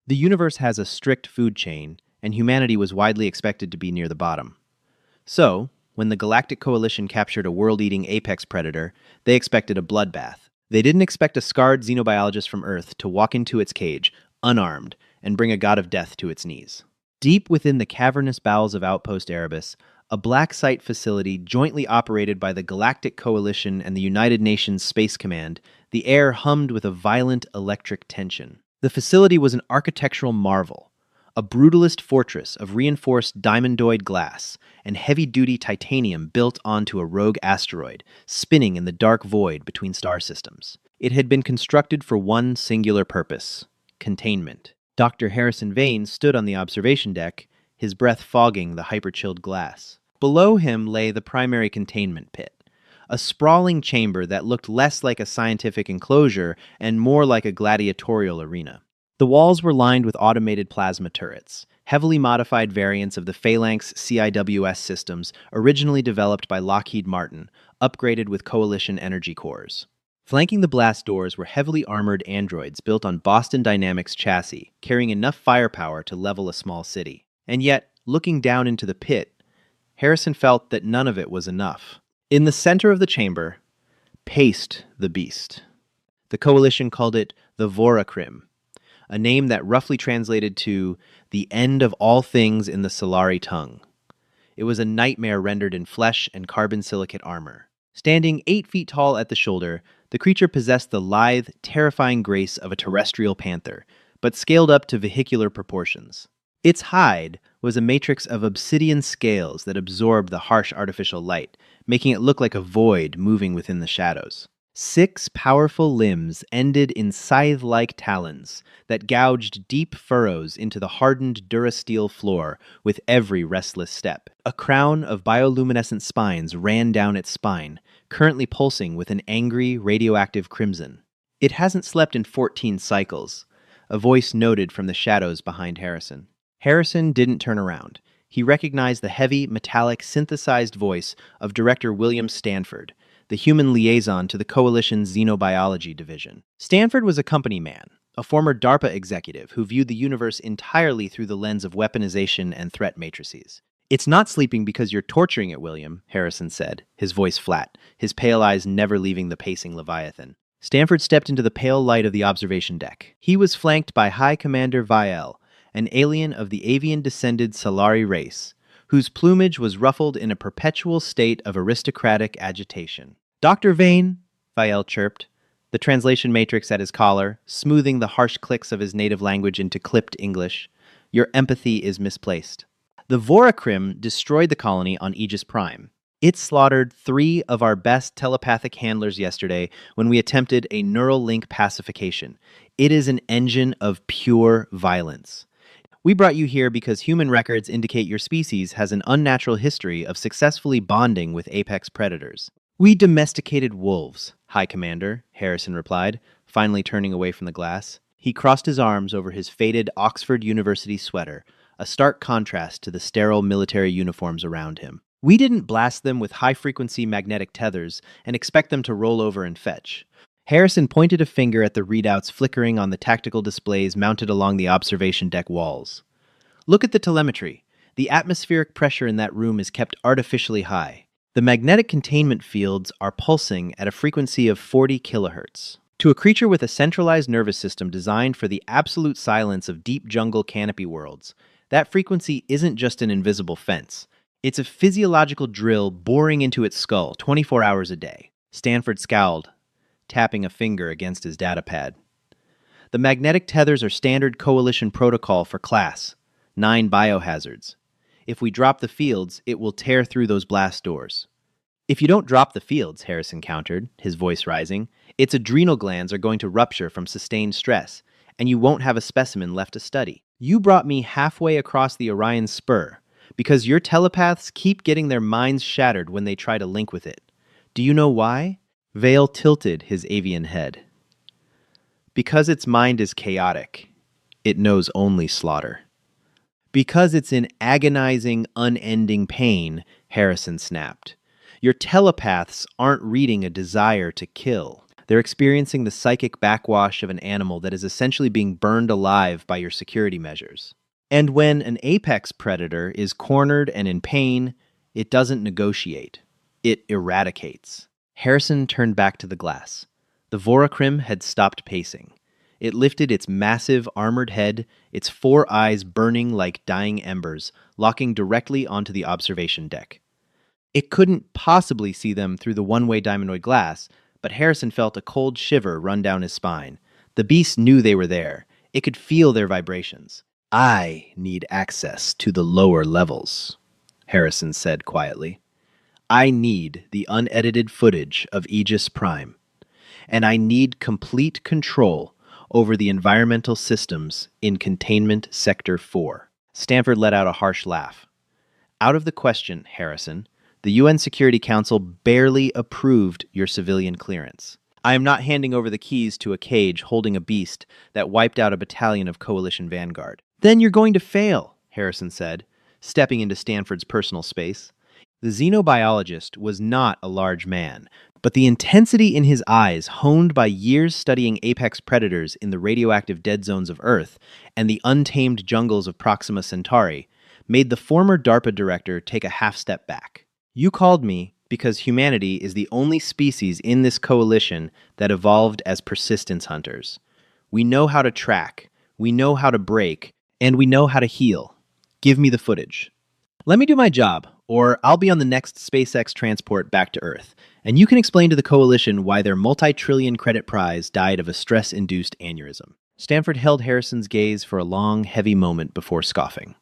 The universe has a strict food chain, and humanity was widely expected to be near the bottom. So, when the Galactic Coalition captured a world-eating apex predator, they expected a bloodbath. They didn't expect a scarred xenobiologist from Earth to walk into its cage, unarmed, and bring a god of death to its knees. Deep within the cavernous bowels of Outpost Erebus, a black site facility jointly operated by the Galactic Coalition and the United Nations Space Command, the air hummed with a violent electric tension. The facility was an architectural marvel, a brutalist fortress of reinforced diamondoid glass and heavy-duty titanium built onto a rogue asteroid, spinning in the dark void between star systems. It had been constructed for one singular purpose: containment. Dr. Harrison Vane stood on the observation deck, his breath fogging the hyper-chilled glass. Below him lay the primary containment pit, a sprawling chamber that looked less like a scientific enclosure and more like a gladiatorial arena. The walls were lined with automated plasma turrets, heavily modified variants of the Phalanx CIWS systems originally developed by Lockheed Martin, upgraded with Coalition energy cores. Flanking the blast doors were heavily armored androids built on Boston Dynamics chassis, carrying enough firepower to level a small city. And yet, looking down into the pit, Harrison felt that none of it was enough. In the center of the chamber paced the beast. The Coalition called it the Voracrim, a name that roughly translated to the end of all things in the Solari tongue. It was a nightmare rendered in flesh and carbon silicate armor. Standing 8 feet tall at the shoulder, the creature possessed the lithe, terrifying grace of a terrestrial panther, but scaled up to vehicular proportions. Its hide was a matrix of obsidian scales that absorbed the harsh artificial light, making it look like a void moving within the shadows. 6 powerful limbs ended in scythe-like talons that gouged deep furrows into the hardened durasteel floor with every restless step. A crown of bioluminescent spines ran down its spine, currently pulsing with an angry, radioactive crimson. "It hasn't slept in 14 cycles," a voice noted from the shadows behind Harrison. Harrison didn't turn around. He recognized the heavy, metallic, synthesized voice of Director William Stanford, the human liaison to the Coalition's Xenobiology Division. Stanford was a company man, a former DARPA executive who viewed the universe entirely through the lens of weaponization and threat matrices. "It's not sleeping because you're torturing it, William," Harrison said, his voice flat, his pale eyes never leaving the pacing Leviathan. Stanford stepped into the pale light of the observation deck. He was flanked by High Commander Viel, an alien of the avian-descended Solari race, whose plumage was ruffled in a perpetual state of aristocratic agitation. "Dr. Vane," Viel chirped, the translation matrix at his collar, smoothing the harsh clicks of his native language into clipped English, "your empathy is misplaced. The Voracrim destroyed the colony on Aegis Prime. It slaughtered 3 of our best telepathic handlers yesterday when we attempted a neural link pacification. It is an engine of pure violence. We brought you here because human records indicate your species has an unnatural history of successfully bonding with apex predators." "We domesticated wolves, High Commander," Harrison replied, finally turning away from the glass. He crossed his arms over his faded Oxford University sweater, a stark contrast to the sterile military uniforms around him. "We didn't blast them with high-frequency magnetic tethers and expect them to roll over and fetch." Harrison pointed a finger at the readouts flickering on the tactical displays mounted along the observation deck walls. "Look at the telemetry. The atmospheric pressure in that room is kept artificially high. The magnetic containment fields are pulsing at a frequency of 40 kilohertz. To a creature with a centralized nervous system designed for the absolute silence of deep jungle canopy worlds, that frequency isn't just an invisible fence. It's a physiological drill boring into its skull 24 hours a day." Stanford scowled, tapping a finger against his datapad. "The magnetic tethers are standard Coalition protocol for class 9 biohazards. If we drop the fields, it will tear through those blast doors." "If you don't drop the fields," Harrison countered, his voice rising, "its adrenal glands are going to rupture from sustained stress, and you won't have a specimen left to study. You brought me halfway across the Orion Spur because your telepaths keep getting their minds shattered when they try to link with it. Do you know why?" Vale tilted his avian head. "Because its mind is chaotic. It knows only slaughter." "Because it's in agonizing, unending pain," Harrison snapped. "Your telepaths aren't reading a desire to kill. They're experiencing the psychic backwash of an animal that is essentially being burned alive by your security measures. And when an apex predator is cornered and in pain, it doesn't negotiate. It eradicates. Harrison turned back to the glass. The Voracrim had stopped pacing. It lifted its massive, armored head, its 4 eyes burning like dying embers, locking directly onto the observation deck. It couldn't possibly see them through the one-way diamondoid glass, but Harrison felt a cold shiver run down his spine. The beast knew they were there. It could feel their vibrations. "I need access to the lower levels," Harrison said quietly. "I need the unedited footage of Aegis Prime, and I need complete control over the environmental systems in Containment Sector 4. Stanford let out a harsh laugh. "Out of the question, Harrison. The UN Security Council barely approved your civilian clearance. I am not handing over the keys to a cage holding a beast that wiped out a battalion of Coalition Vanguard." "Then you're going to fail," Harrison said, stepping into Stanford's personal space. The xenobiologist was not a large man, but the intensity in his eyes, honed by years studying apex predators in the radioactive dead zones of Earth and the untamed jungles of Proxima Centauri, made the former DARPA director take a half step back. "You called me because humanity is the only species in this coalition that evolved as persistence hunters. We know how to track, we know how to break, and we know how to heal. Give me the footage. Let me do my job, or I'll be on the next SpaceX transport back to Earth, and you can explain to the Coalition why their multi-trillion credit prize died of a stress-induced aneurysm." Stanford held Harrison's gaze for a long, heavy moment before scoffing.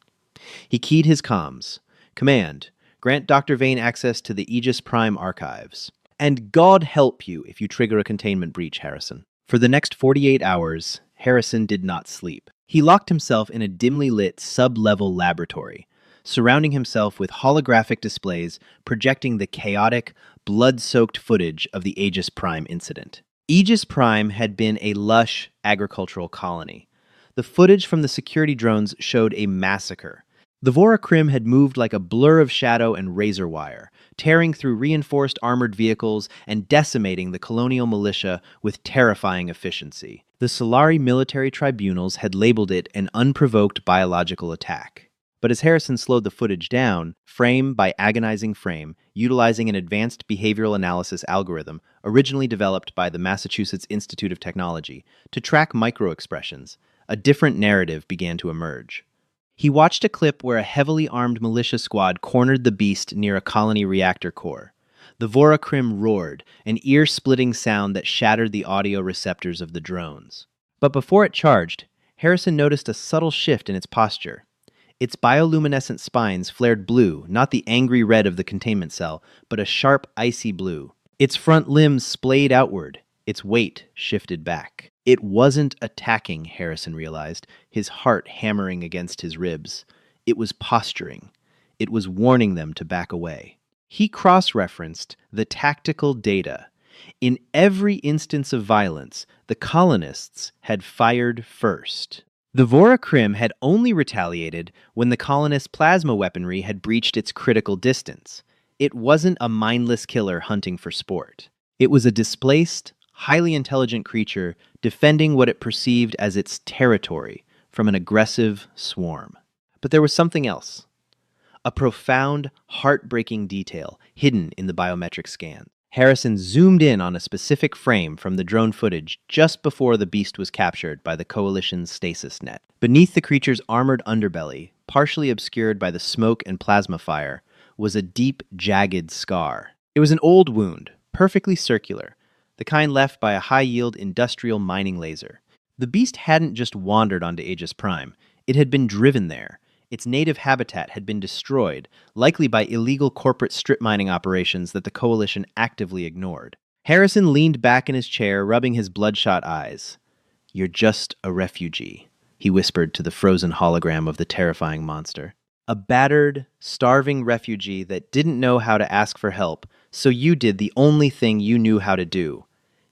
He keyed his comms. "Command, grant Dr. Vane access to the Aegis Prime archives. And God help you if you trigger a containment breach, Harrison." For the next 48 hours, Harrison did not sleep. He locked himself in a dimly lit sub-level laboratory, surrounding himself with holographic displays projecting the chaotic, blood-soaked footage of the Aegis Prime incident. Aegis Prime had been a lush agricultural colony. The footage from the security drones showed a massacre. The Voracrim had moved like a blur of shadow and razor wire, tearing through reinforced armored vehicles and decimating the colonial militia with terrifying efficiency. The Solari military tribunals had labeled it an unprovoked biological attack. But as Harrison slowed the footage down, frame by agonizing frame, utilizing an advanced behavioral analysis algorithm originally developed by the Massachusetts Institute of Technology to track microexpressions, a different narrative began to emerge. He watched a clip where a heavily armed militia squad cornered the beast near a colony reactor core. The Voracrim roared, an ear-splitting sound that shattered the audio receptors of the drones. But before it charged, Harrison noticed a subtle shift in its posture. Its bioluminescent spines flared blue, not the angry red of the containment cell, but a sharp, icy blue. Its front limbs splayed outward. Its weight shifted back. It wasn't attacking, Harrison realized, his heart hammering against his ribs. It was posturing. It was warning them to back away. He cross-referenced the tactical data. In every instance of violence, the colonists had fired first. The Voracrim had only retaliated when the colonists' plasma weaponry had breached its critical distance. It wasn't a mindless killer hunting for sport. It was a displaced, highly intelligent creature defending what it perceived as its territory from an aggressive swarm. But there was something else. A profound, heartbreaking detail hidden in the biometric scan. Harrison zoomed in on a specific frame from the drone footage just before the beast was captured by the Coalition's stasis net. Beneath the creature's armored underbelly, partially obscured by the smoke and plasma fire, was a deep, jagged scar. It was an old wound, perfectly circular, the kind left by a high-yield industrial mining laser. The beast hadn't just wandered onto Aegis Prime. It had been driven there. Its native habitat had been destroyed, likely by illegal corporate strip mining operations that the Coalition actively ignored. Harrison leaned back in his chair, rubbing his bloodshot eyes. "You're just a refugee," he whispered to the frozen hologram of the terrifying monster. "A battered, starving refugee that didn't know how to ask for help, so you did the only thing you knew how to do.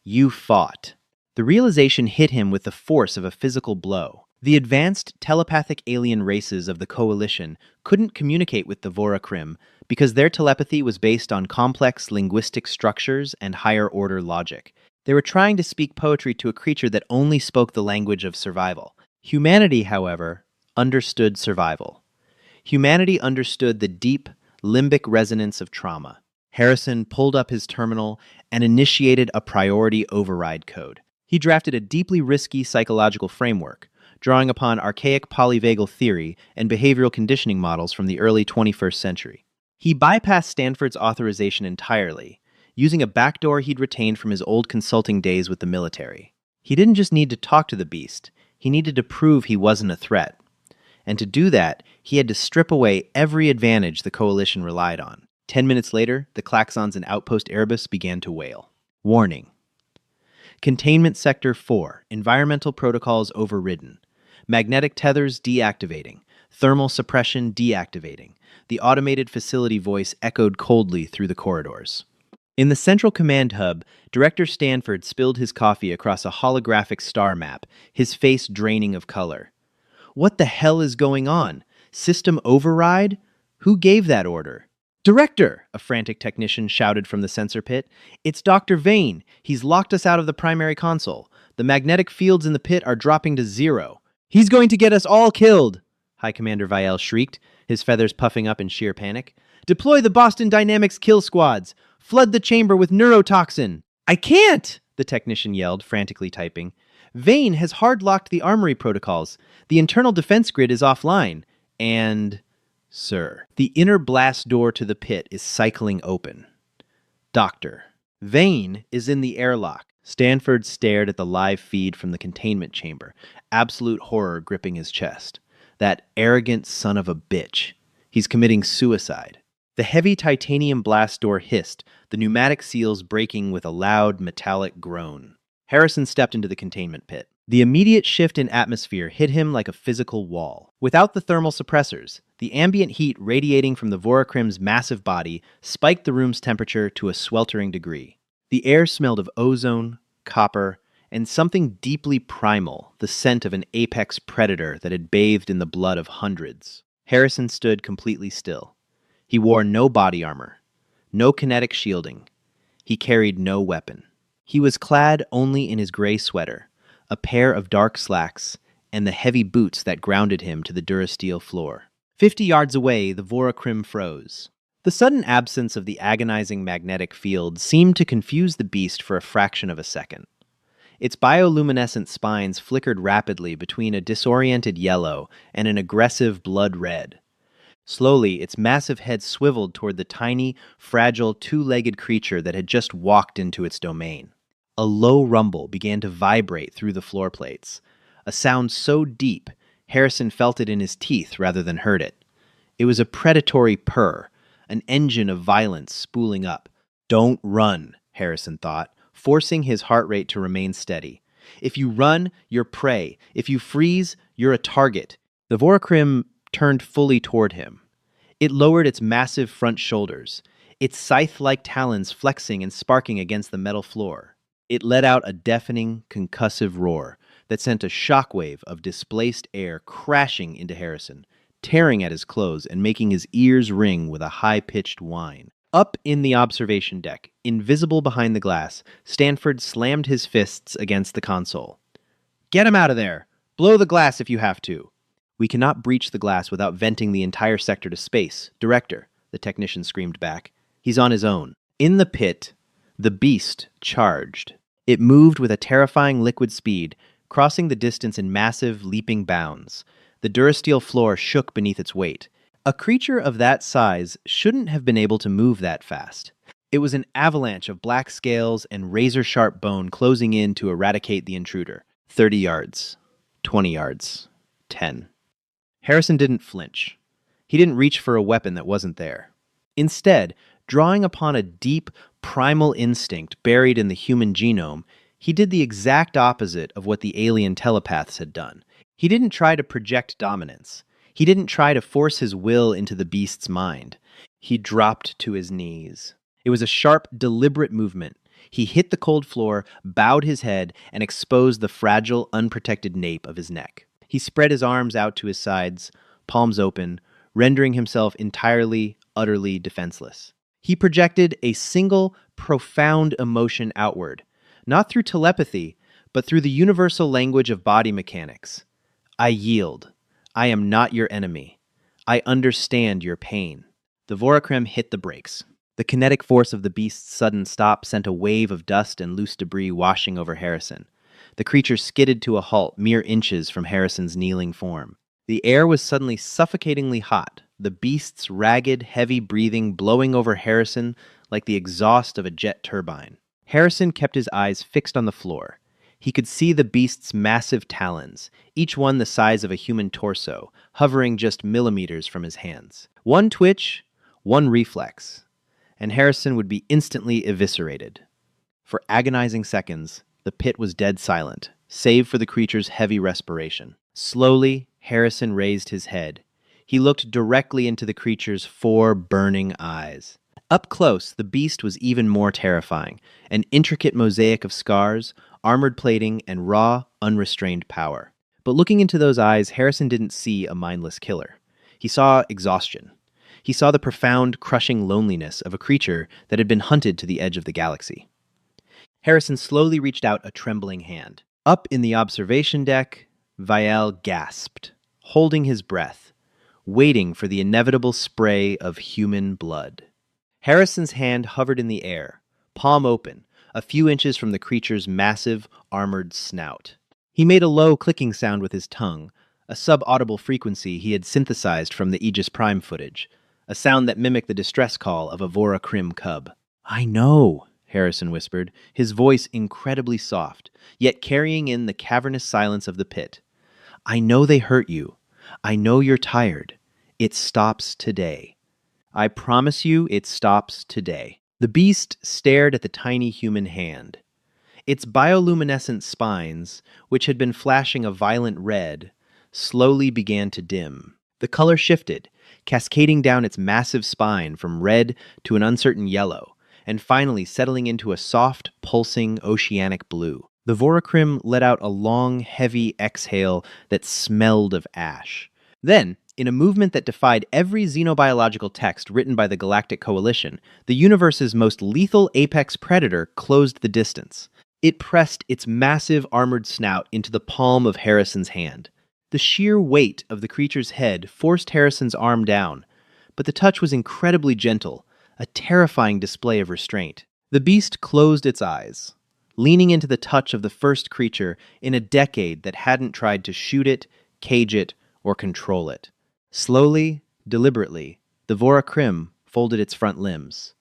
You fought." The realization hit him with the force of a physical blow. The advanced telepathic alien races of the Coalition couldn't communicate with the Voracrim because their telepathy was based on complex linguistic structures and higher-order logic. They were trying to speak poetry to a creature that only spoke the language of survival. Humanity, however, understood survival. Humanity understood the deep, limbic resonance of trauma. Harrison pulled up his terminal and initiated a priority override code. He drafted a deeply risky psychological framework, drawing upon archaic polyvagal theory and behavioral conditioning models from the early 21st century. He bypassed Stanford's authorization entirely, using a backdoor he'd retained from his old consulting days with the military. He didn't just need to talk to the beast, he needed to prove he wasn't a threat. And to do that, he had to strip away every advantage the coalition relied on. 10 minutes later, the klaxons in Outpost Erebus began to wail. Warning. Containment Sector 4, environmental protocols overridden. Magnetic tethers deactivating. Thermal suppression deactivating. The automated facility voice echoed coldly through the corridors. In the central command hub, Director Stanford spilled his coffee across a holographic star map, his face draining of color. What the hell is going on? System override? Who gave that order? Director! A frantic technician shouted from the sensor pit. It's Dr. Vane. He's locked us out of the primary console. The magnetic fields in the pit are dropping to 0. He's going to get us all killed! High Commander Vielle shrieked, his feathers puffing up in sheer panic. Deploy the Boston Dynamics kill squads! Flood the chamber with neurotoxin! I can't! The technician yelled, frantically typing. Vane has hard-locked the armory protocols. The internal defense grid is offline. And... Sir, the inner blast door to the pit is cycling open. Doctor, Vane is in the airlock. Stanford stared at the live feed from the containment chamber, absolute horror gripping his chest. That arrogant son of a bitch. He's committing suicide. The heavy titanium blast door hissed, the pneumatic seals breaking with a loud metallic groan. Harrison stepped into the containment pit. The immediate shift in atmosphere hit him like a physical wall. Without the thermal suppressors, the ambient heat radiating from the Voracrim's massive body spiked the room's temperature to a sweltering degree. The air smelled of ozone, copper, and something deeply primal, the scent of an apex predator that had bathed in the blood of hundreds. Harrison stood completely still. He wore no body armor, no kinetic shielding. He carried no weapon. He was clad only in his gray sweater, a pair of dark slacks, and the heavy boots that grounded him to the Durasteel floor. 50 yards away, the Voracrim froze. The sudden absence of the agonizing magnetic field seemed to confuse the beast for a fraction of a second. Its bioluminescent spines flickered rapidly between a disoriented yellow and an aggressive blood red. Slowly, its massive head swiveled toward the tiny, fragile, two-legged creature that had just walked into its domain. A low rumble began to vibrate through the floor plates, a sound so deep, Harrison felt it in his teeth rather than heard it. It was a predatory purr, an engine of violence spooling up. Don't run, Harrison thought, forcing his heart rate to remain steady. If you run, you're prey. If you freeze, you're a target. The Voracrim turned fully toward him. It lowered its massive front shoulders, its scythe-like talons flexing and sparking against the metal floor. It let out a deafening, concussive roar that sent a shockwave of displaced air crashing into Harrison, tearing at his clothes and making his ears ring with a high-pitched whine. Up in the observation deck, invisible behind the glass, Stanford slammed his fists against the console. Get him out of there! Blow the glass if you have to! We cannot breach the glass without venting the entire sector to space. Director, the technician screamed back. He's on his own. In the pit, the beast charged. It moved with a terrifying liquid speed, crossing the distance in massive, leaping bounds. The Durasteel floor shook beneath its weight. A creature of that size shouldn't have been able to move that fast. It was an avalanche of black scales and razor-sharp bone closing in to eradicate the intruder. 30 yards. 20 yards. 10. Harrison didn't flinch. He didn't reach for a weapon that wasn't there. Instead, drawing upon a deep, primal instinct buried in the human genome, he did the exact opposite of what the alien telepaths had done. He didn't try to project dominance. He didn't try to force his will into the beast's mind. He dropped to his knees. It was a sharp, deliberate movement. He hit the cold floor, bowed his head, and exposed the fragile, unprotected nape of his neck. He spread his arms out to his sides, palms open, rendering himself entirely, utterly defenseless. He projected a single, profound emotion outward, not through telepathy, but through the universal language of body mechanics. I yield. I am not your enemy. I understand your pain. The Vorakrem hit the brakes. The kinetic force of the beast's sudden stop sent a wave of dust and loose debris washing over Harrison. The creature skidded to a halt mere inches from Harrison's kneeling form. The air was suddenly suffocatingly hot, the beast's ragged, heavy breathing blowing over Harrison like the exhaust of a jet turbine. Harrison kept his eyes fixed on the floor. He could see the beast's massive talons, each one the size of a human torso, hovering just millimeters from his hands. One twitch, one reflex, and Harrison would be instantly eviscerated. For agonizing seconds, the pit was dead silent, save for the creature's heavy respiration. Slowly, Harrison raised his head. He looked directly into the creature's 4 burning eyes. Up close, the beast was even more terrifying, an intricate mosaic of scars, armored plating, and raw, unrestrained power. But looking into those eyes, Harrison didn't see a mindless killer. He saw exhaustion. He saw the profound, crushing loneliness of a creature that had been hunted to the edge of the galaxy. Harrison slowly reached out a trembling hand. Up in the observation deck, Vial gasped, holding his breath, waiting for the inevitable spray of human blood. Harrison's hand hovered in the air, palm open, a few inches from the creature's massive, armored snout. He made a low clicking sound with his tongue, a subaudible frequency he had synthesized from the Aegis Prime footage, a sound that mimicked the distress call of a Vorakrim cub. "I know," Harrison whispered, his voice incredibly soft, yet carrying in the cavernous silence of the pit. "I know they hurt you. I know you're tired. It stops today. I promise you it stops today." The beast stared at the tiny human hand. Its bioluminescent spines, which had been flashing a violent red, slowly began to dim. The color shifted, cascading down its massive spine from red to an uncertain yellow, and finally settling into a soft, pulsing, oceanic blue. The Vorakrim let out a long, heavy exhale that smelled of ash. Then, in a movement that defied every xenobiological text written by the Galactic Coalition, the universe's most lethal apex predator closed the distance. It pressed its massive armored snout into the palm of Harrison's hand. The sheer weight of the creature's head forced Harrison's arm down, but the touch was incredibly gentle, a terrifying display of restraint. The beast closed its eyes, leaning into the touch of the first creature in a decade that hadn't tried to shoot it, cage it, or control it. Slowly, deliberately, the Vorakrim folded its front limbs.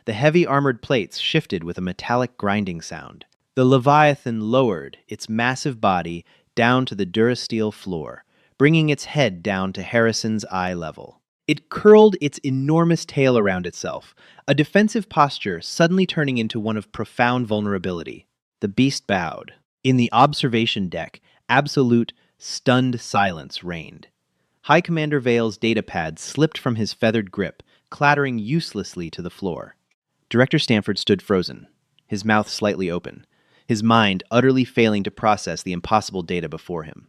The heavy armored plates shifted with a metallic grinding sound. The Leviathan lowered its massive body down to the durasteel floor, bringing its head down to Harrison's eye level. It curled its enormous tail around itself, a defensive posture suddenly turning into one of profound vulnerability. The beast bowed. In the observation deck, absolute, stunned silence reigned. High Commander Vale's datapad slipped from his feathered grip, clattering uselessly to the floor. Director Stanford stood frozen, his mouth slightly open, his mind utterly failing to process the impossible data before him.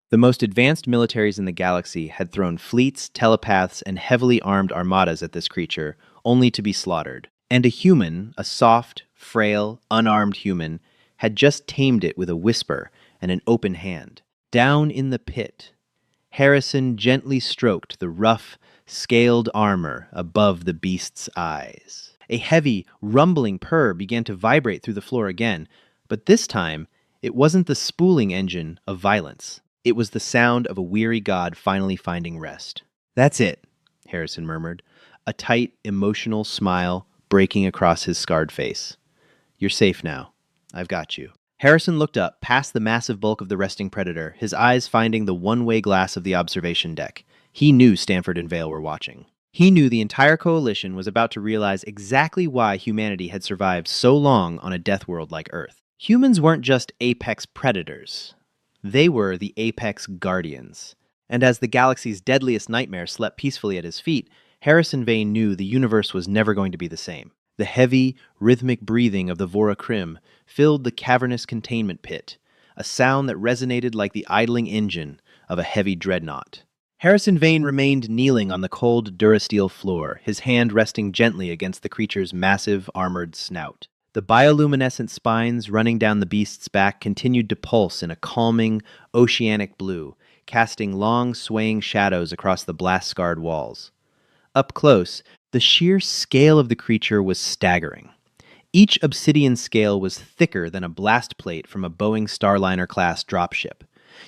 The most advanced militaries in the galaxy had thrown fleets, telepaths, and heavily armed armadas at this creature, only to be slaughtered. And a human, a soft, frail, unarmed human, had just tamed it with a whisper and an open hand. Down in the pit, Harrison gently stroked the rough, scaled armor above the beast's eyes. A heavy, rumbling purr began to vibrate through the floor again, but this time, it wasn't the spooling engine of violence. It was the sound of a weary god finally finding rest. "That's it," Harrison murmured, a tight, emotional smile breaking across his scarred face. "You're safe now. I've got you." Harrison looked up, past the massive bulk of the resting predator, his eyes finding the one-way glass of the observation deck. He knew Stanford and Vale were watching. He knew the entire coalition was about to realize exactly why humanity had survived so long on a death world like Earth. Humans weren't just apex predators. They were the apex guardians. And as the galaxy's deadliest nightmare slept peacefully at his feet, Harrison Vane knew the universe was never going to be the same. The heavy, rhythmic breathing of the Vorakrim filled the cavernous containment pit, a sound that resonated like the idling engine of a heavy dreadnought. Harrison Vane remained kneeling on the cold durasteel floor, his hand resting gently against the creature's massive, armored snout. The bioluminescent spines running down the beast's back continued to pulse in a calming, oceanic blue, casting long, swaying shadows across the blast-scarred walls. Up close, the sheer scale of the creature was staggering. Each obsidian scale was thicker than a blast plate from a Boeing Starliner-class dropship.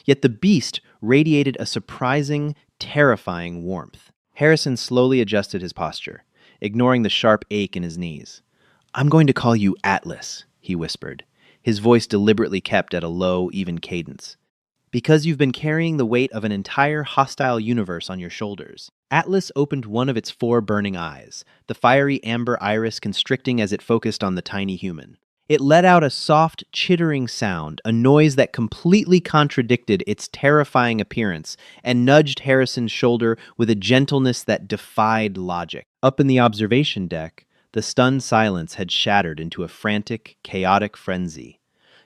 Yet the beast radiated a surprising, terrifying warmth. Harrison slowly adjusted his posture, ignoring the sharp ache in his knees. "I'm going to call you Atlas," he whispered, his voice deliberately kept at a low, even cadence. "Because you've been carrying the weight of an entire hostile universe on your shoulders." Atlas opened one of its 4 burning eyes, the fiery amber iris constricting as it focused on the tiny human. It let out a soft, chittering sound, a noise that completely contradicted its terrifying appearance, and nudged Harrison's shoulder with a gentleness that defied logic. Up in the observation deck, the stunned silence had shattered into a frantic, chaotic frenzy.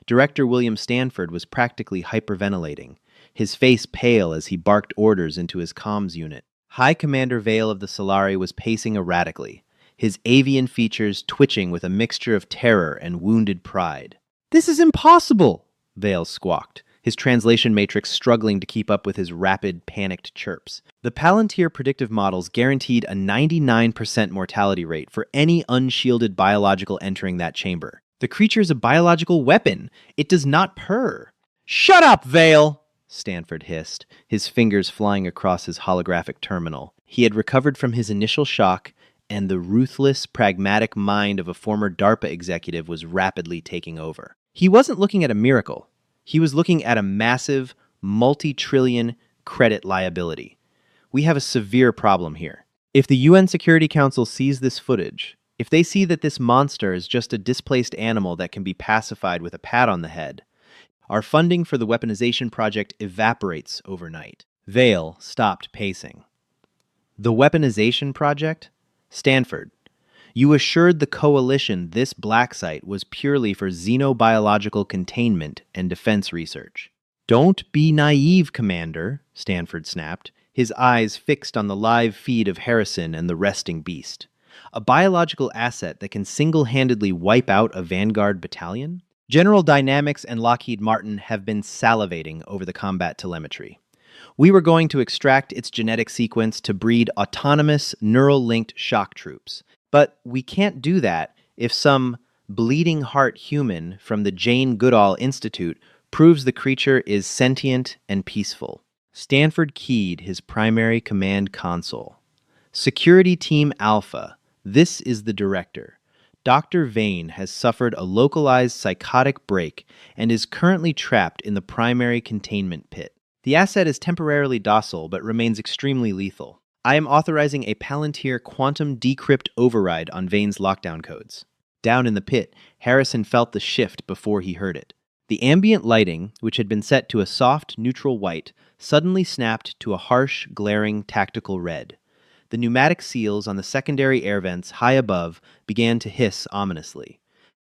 Director William Stanford was practically hyperventilating, his face pale as he barked orders into his comms unit. High Commander Vale of the Solari was pacing erratically, his avian features twitching with a mixture of terror and wounded pride. "This is impossible!" Vale squawked, his translation matrix struggling to keep up with his rapid, panicked chirps. The Palantir predictive models guaranteed a 99% mortality rate for any unshielded biological entering that chamber. "The creature is a biological weapon. It does not purr." "Shut up, Vale!" Stanford hissed, his fingers flying across his holographic terminal. He had recovered from his initial shock, and the ruthless, pragmatic mind of a former DARPA executive was rapidly taking over. He wasn't looking at a miracle. He was looking at a massive, multi-trillion credit liability. We have a severe problem here. If the UN Security Council sees this footage, if they see that this monster is just a displaced animal that can be pacified with a pat on the head, our funding for the weaponization project evaporates overnight. Vale stopped pacing. "The weaponization project? Stanford, you assured the Coalition this black site was purely for xenobiological containment and defense research." "Don't be naive, Commander," Stanford snapped, his eyes fixed on the live feed of Harrison and the resting beast. "A biological asset that can single-handedly wipe out a Vanguard battalion? General Dynamics and Lockheed Martin have been salivating over the combat telemetry. We were going to extract its genetic sequence to breed autonomous, neural-linked shock troops. But we can't do that if some bleeding heart human from the Jane Goodall Institute proves the creature is sentient and peaceful." Stanford keyed his primary command console. "Security Team Alpha, this is the director. Dr. Vane has suffered a localized psychotic break and is currently trapped in the primary containment pit. The asset is temporarily docile but remains extremely lethal. I am authorizing a Palantir quantum decrypt override on Vane's lockdown codes." Down in the pit, Harrison felt the shift before he heard it. The ambient lighting, which had been set to a soft, neutral white, suddenly snapped to a harsh, glaring, tactical red. The pneumatic seals on the secondary air vents high above began to hiss ominously.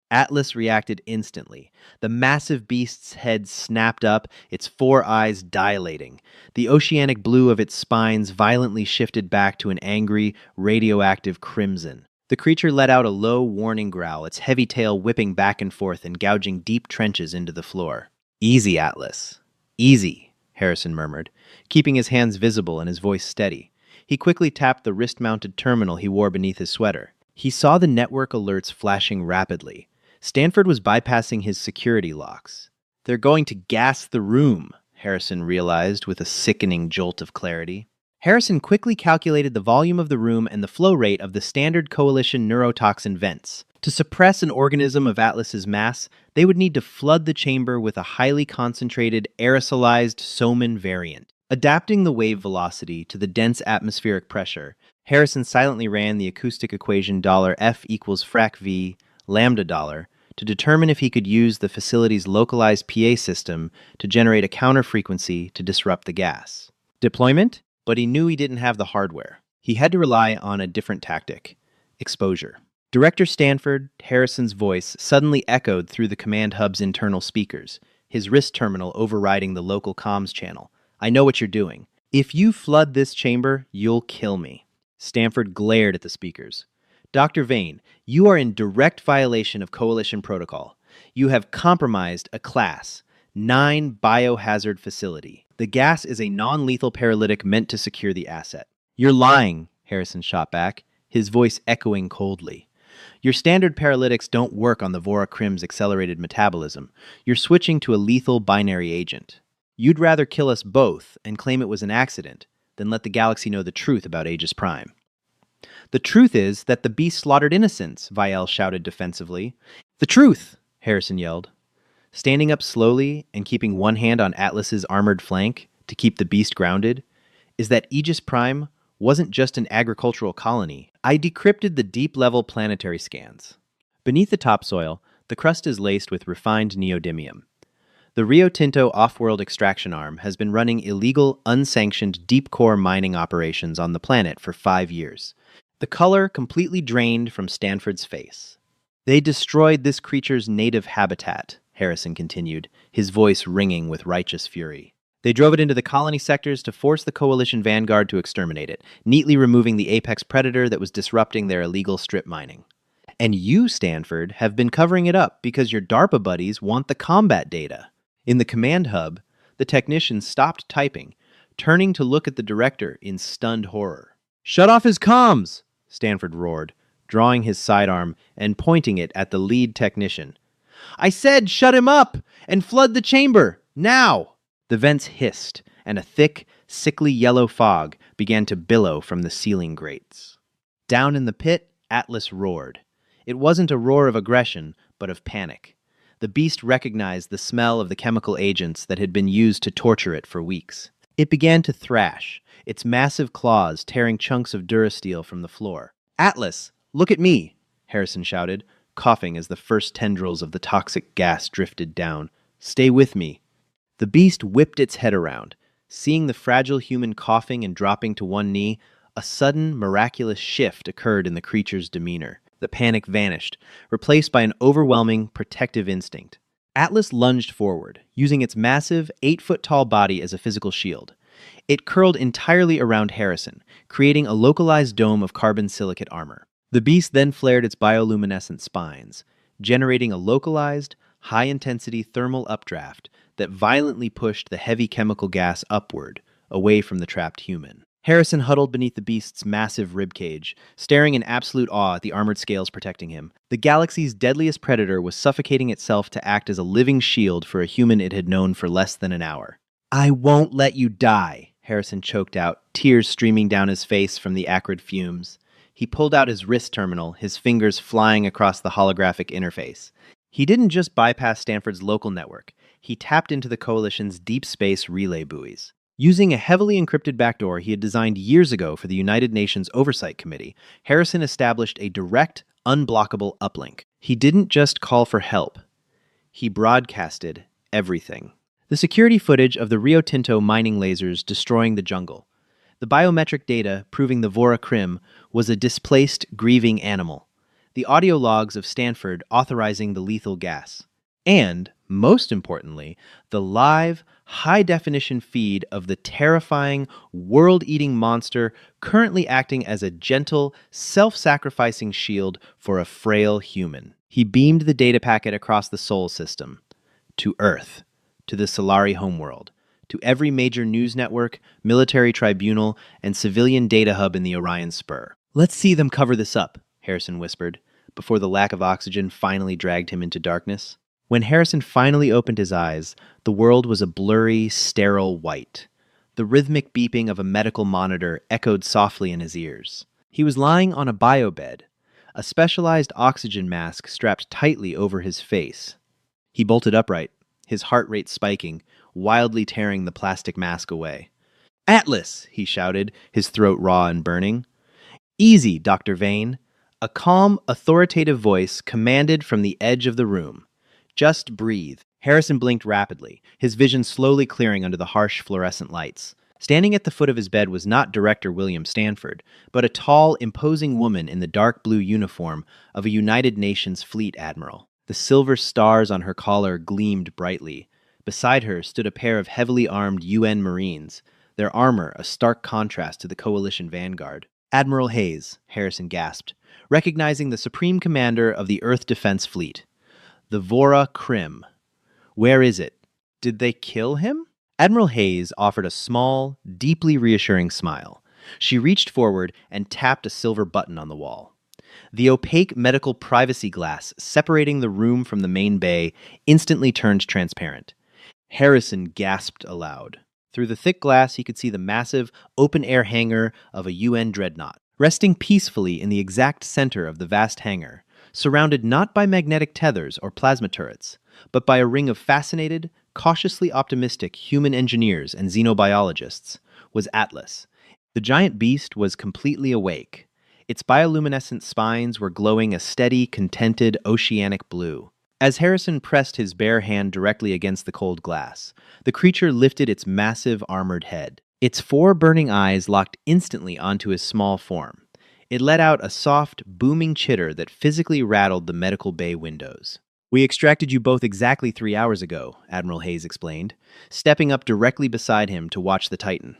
Atlas reacted instantly. The massive beast's head snapped up, its 4 eyes dilating. The oceanic blue of its spines violently shifted back to an angry, radioactive crimson. The creature let out a low, warning growl, its heavy tail whipping back and forth and gouging deep trenches into the floor. "Easy, Atlas. Easy," Harrison murmured, keeping his hands visible and his voice steady. He quickly tapped the wrist-mounted terminal he wore beneath his sweater. He saw the network alerts flashing rapidly. Stanford was bypassing his security locks. "They're going to gas the room," Harrison realized with a sickening jolt of clarity. Harrison quickly calculated the volume of the room and the flow rate of the standard Coalition neurotoxin vents. To suppress an organism of Atlas's mass, they would need to flood the chamber with a highly concentrated, aerosolized Soman variant. Adapting the wave velocity to the dense atmospheric pressure, Harrison silently ran the acoustic equation $F equals frac V lambda dollar to determine if he could use the facility's localized PA system to generate a counter-frequency to disrupt the gas. Deployment? But he knew he didn't have the hardware. He had to rely on a different tactic: exposure. Director Stanford, Harrison's voice suddenly echoed through the command hub's internal speakers, his wrist terminal overriding the local comms channel. "I know what you're doing. If you flood this chamber, you'll kill me." Stanford glared at the speakers. Dr. Vane, you are in direct violation of Coalition protocol. You have compromised a Class 9 biohazard facility. The gas is a non-lethal paralytic meant to secure the asset. You're lying, Harrison shot back, his voice echoing coldly. Your standard paralytics don't work on the Vora Crim's accelerated metabolism. You're switching to a lethal binary agent. You'd rather kill us both and claim it was an accident than let the galaxy know the truth about Aegis Prime. The truth is that the beast slaughtered innocents, Viel shouted defensively. The truth, Harrison yelled. Standing up slowly and keeping one hand on Atlas's armored flank to keep the beast grounded, is that Aegis Prime wasn't just an agricultural colony. I decrypted the deep-level planetary scans. Beneath the topsoil, the crust is laced with refined neodymium. The Rio Tinto off-world extraction arm has been running illegal, unsanctioned deep-core mining operations on the planet for 5 years. The color completely drained from Stanford's face. They destroyed this creature's native habitat, Harrison continued, his voice ringing with righteous fury. They drove it into the colony sectors to force the Coalition Vanguard to exterminate it, neatly removing the apex predator that was disrupting their illegal strip mining. And you, Stanford, have been covering it up because your DARPA buddies want the combat data. In the command hub, the technicians stopped typing, turning to look at the director in stunned horror. "Shut off his comms!" Stanford roared, drawing his sidearm and pointing it at the lead technician. "I said shut him up and flood the chamber, now!" The vents hissed, and a thick, sickly yellow fog began to billow from the ceiling grates. Down in the pit, Atlas roared. It wasn't a roar of aggression, but of panic. The beast recognized the smell of the chemical agents that had been used to torture it for weeks. It began to thrash, its massive claws tearing chunks of durasteel from the floor. "Atlas, look at me!" Harrison shouted, coughing as the first tendrils of the toxic gas drifted down. "Stay with me." The beast whipped its head around. Seeing the fragile human coughing and dropping to one knee, a sudden, miraculous shift occurred in the creature's demeanor. The panic vanished, replaced by an overwhelming, protective instinct. Atlas lunged forward, using its massive, 8-foot-tall body as a physical shield. It curled entirely around Harrison, creating a localized dome of carbon silicate armor. The beast then flared its bioluminescent spines, generating a localized, high-intensity thermal updraft that violently pushed the heavy chemical gas upward, away from the trapped human. Harrison huddled beneath the beast's massive ribcage, staring in absolute awe at the armored scales protecting him. The galaxy's deadliest predator was suffocating itself to act as a living shield for a human it had known for less than an hour. "I won't let you die," Harrison choked out, tears streaming down his face from the acrid fumes. He pulled out his wrist terminal, his fingers flying across the holographic interface. He didn't just bypass Stanford's local network. He tapped into the Coalition's deep space relay buoys. Using a heavily encrypted backdoor he had designed years ago for the United Nations Oversight Committee, Harrison established a direct, unblockable uplink. He didn't just call for help. He broadcasted everything. The security footage of the Rio Tinto mining lasers destroying the jungle. The biometric data proving the Vora Crim was a displaced, grieving animal. The audio logs of Stanford authorizing the lethal gas. And, most importantly, the live, high-definition feed of the terrifying, world-eating monster currently acting as a gentle, self-sacrificing shield for a frail human. He beamed the data packet across the Sol system, to Earth, to the Solari homeworld, to every major news network, military tribunal, and civilian data hub in the Orion Spur. "Let's see them cover this up," Harrison whispered, before the lack of oxygen finally dragged him into darkness. When Harrison finally opened his eyes, the world was a blurry, sterile white. The rhythmic beeping of a medical monitor echoed softly in his ears. He was lying on a biobed, a specialized oxygen mask strapped tightly over his face. He bolted upright, his heart rate spiking, wildly tearing the plastic mask away. "Atlas!" he shouted, his throat raw and burning. "Easy, Dr. Vane." A calm, authoritative voice commanded from the edge of the room. "Just breathe." Harrison blinked rapidly, his vision slowly clearing under the harsh fluorescent lights. Standing at the foot of his bed was not Director William Stanford, but a tall, imposing woman in the dark blue uniform of a United Nations fleet admiral. The silver stars on her collar gleamed brightly. Beside her stood a pair of heavily armed UN Marines, their armor a stark contrast to the Coalition Vanguard. Admiral Hayes, Harrison gasped, recognizing the Supreme Commander of the Earth Defense Fleet. The Vora Krim. Where is it? Did they kill him? Admiral Hayes offered a small, deeply reassuring smile. She reached forward and tapped a silver button on the wall. The opaque medical privacy glass separating the room from the main bay instantly turned transparent. Harrison gasped aloud. Through the thick glass, he could see the massive, open-air hangar of a UN dreadnought, resting peacefully in the exact center of the vast hangar, surrounded not by magnetic tethers or plasma turrets, but by a ring of fascinated, cautiously optimistic human engineers and xenobiologists, was Atlas. The giant beast was completely awake. Its bioluminescent spines were glowing a steady, contented, oceanic blue. As Harrison pressed his bare hand directly against the cold glass, the creature lifted its massive, armored head. Its 4 burning eyes locked instantly onto his small form. It let out a soft, booming chitter that physically rattled the medical bay windows. "We extracted you both exactly 3 hours ago," Admiral Hayes explained, stepping up directly beside him to watch the Titan.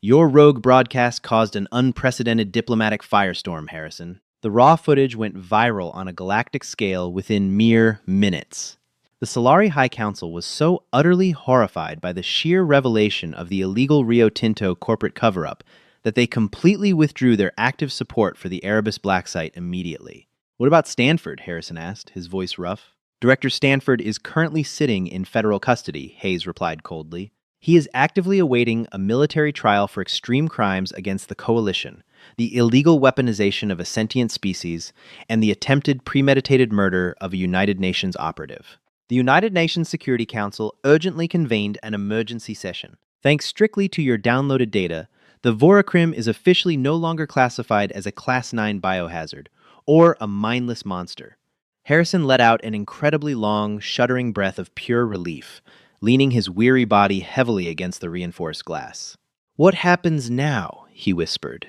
"Your rogue broadcast caused an unprecedented diplomatic firestorm, Harrison." The raw footage went viral on a galactic scale within mere minutes. The Solari High Council was so utterly horrified by the sheer revelation of the illegal Rio Tinto corporate cover-up that they completely withdrew their active support for the Erebus Black Site immediately. "What about Stanford?" Harrison asked, his voice rough. "Director Stanford is currently sitting in federal custody," Hayes replied coldly. "He is actively awaiting a military trial for extreme crimes against the Coalition, the illegal weaponization of a sentient species, and the attempted premeditated murder of a United Nations operative." The United Nations Security Council urgently convened an emergency session. "Thanks strictly to your downloaded data, the Vorakrim is officially no longer classified as a Class 9 biohazard, or a mindless monster." Harrison let out an incredibly long, shuddering breath of pure relief, leaning his weary body heavily against the reinforced glass. "What happens now?" he whispered.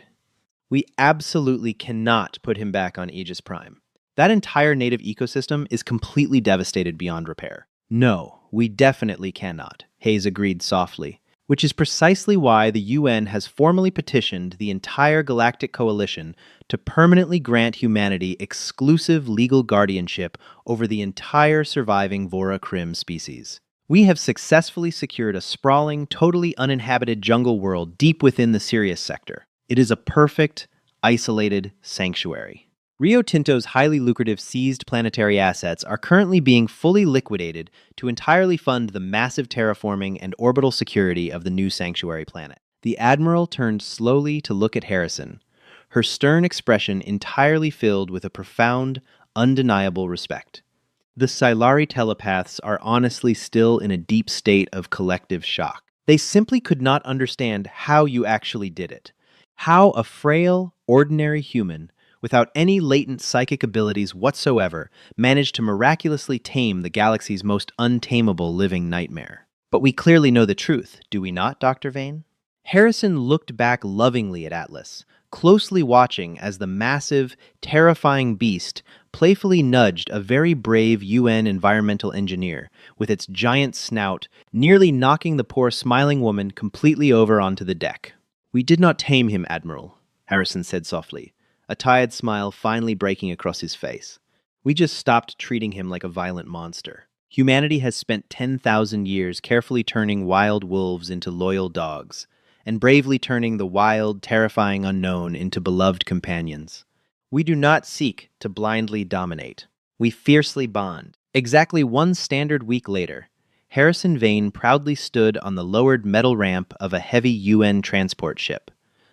"We absolutely cannot put him back on Aegis Prime. That entire native ecosystem is completely devastated beyond repair." "No, we definitely cannot," Hayes agreed softly, which is precisely why the UN has formally petitioned the entire Galactic Coalition to permanently grant humanity exclusive legal guardianship over the entire surviving Vora Krim species. We have successfully secured a sprawling, totally uninhabited jungle world deep within the Sirius sector. It is a perfect, isolated sanctuary. Rio Tinto's highly lucrative seized planetary assets are currently being fully liquidated to entirely fund the massive terraforming and orbital security of the new sanctuary planet. The Admiral turned slowly to look at Harrison, her stern expression entirely filled with a profound, undeniable respect. "The Silari telepaths are honestly still in a deep state of collective shock. They simply could not understand how you actually did it. How a frail, ordinary human, without any latent psychic abilities whatsoever, managed to miraculously tame the galaxy's most untamable living nightmare. But we clearly know the truth, do we not, Dr. Vane?" Harrison looked back lovingly at Atlas, closely watching as the massive, terrifying beast playfully nudged a very brave UN environmental engineer with its giant snout, nearly knocking the poor smiling woman completely over onto the deck. "We did not tame him, Admiral," Harrison said softly, a tired smile finally breaking across his face. "We just stopped treating him like a violent monster. Humanity has spent 10,000 years carefully turning wild wolves into loyal dogs, and bravely turning the wild, terrifying unknown into beloved companions. We do not seek to blindly dominate. We fiercely bond." Exactly 1 standard week later, Harrison Vane proudly stood on the lowered metal ramp of a heavy UN transport ship.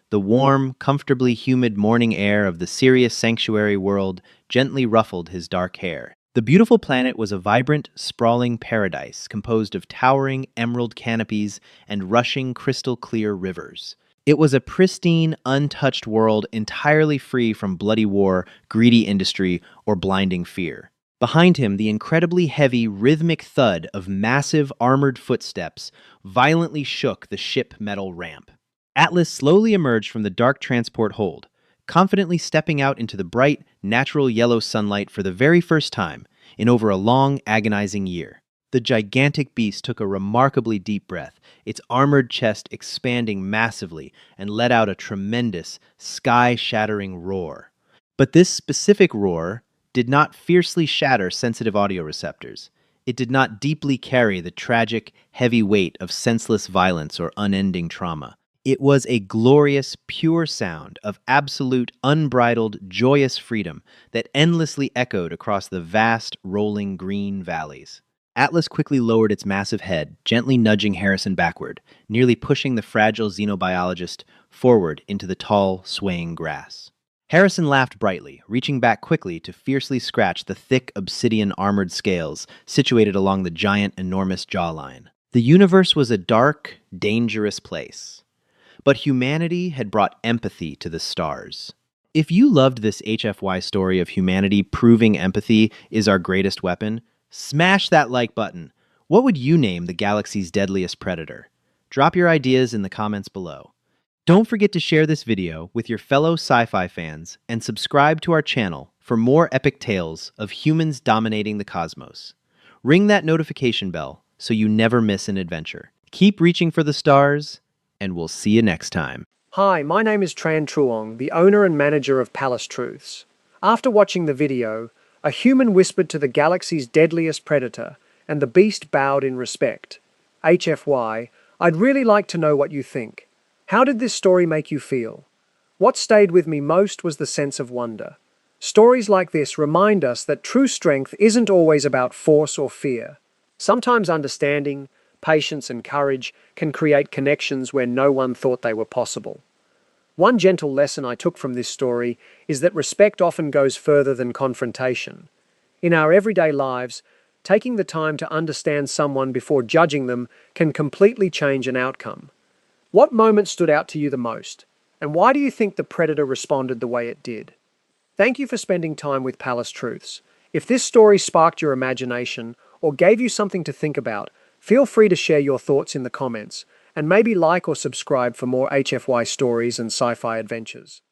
The warm, comfortably humid morning air of the Sirius sanctuary world gently ruffled his dark hair. The beautiful planet was a vibrant, sprawling paradise composed of towering emerald canopies and rushing crystal-clear rivers. It was a pristine, untouched world entirely free from bloody war, greedy industry, or blinding fear. Behind him, the incredibly heavy, rhythmic thud of massive, armored footsteps violently shook the ship metal ramp. Atlas slowly emerged from the dark transport hold, confidently stepping out into the bright, natural yellow sunlight for the very first time in over a long, agonizing year. The gigantic beast took a remarkably deep breath, its armored chest expanding massively, and let out a tremendous, sky-shattering roar. But this specific roar did not fiercely shatter sensitive audio receptors. It did not deeply carry the tragic, heavy weight of senseless violence or unending trauma. It was a glorious, pure sound of absolute, unbridled, joyous freedom that endlessly echoed across the vast, rolling green valleys. Atlas quickly lowered its massive head, gently nudging Harrison backward, nearly pushing the fragile xenobiologist forward into the tall, swaying grass. Harrison laughed brightly, reaching back quickly to fiercely scratch the thick obsidian armored scales situated along the giant, enormous jawline. The universe was a dark, dangerous place. But humanity had brought empathy to the stars. If you loved this HFY story of humanity proving empathy is our greatest weapon, smash that like button. What would you name the galaxy's deadliest predator? Drop your ideas in the comments below. Don't forget to share this video with your fellow sci-fi fans and subscribe to our channel for more epic tales of humans dominating the cosmos. Ring that notification bell so you never miss an adventure. Keep reaching for the stars, and we'll see you next time. Hi, my name is Tran Truong, the owner and manager of Palace Truths. After watching the video, a human whispered to the galaxy's deadliest predator, and the beast bowed in respect. HFY, I'd really like to know what you think. How did this story make you feel? What stayed with me most was the sense of wonder. Stories like this remind us that true strength isn't always about force or fear. Sometimes understanding, patience, and courage can create connections where no one thought they were possible. One gentle lesson I took from this story is that respect often goes further than confrontation. In our everyday lives, taking the time to understand someone before judging them can completely change an outcome. What moment stood out to you the most? And why do you think the predator responded the way it did? Thank you for spending time with Palace Truths. If this story sparked your imagination or gave you something to think about, feel free to share your thoughts in the comments, and maybe like or subscribe for more HFY stories and sci-fi adventures.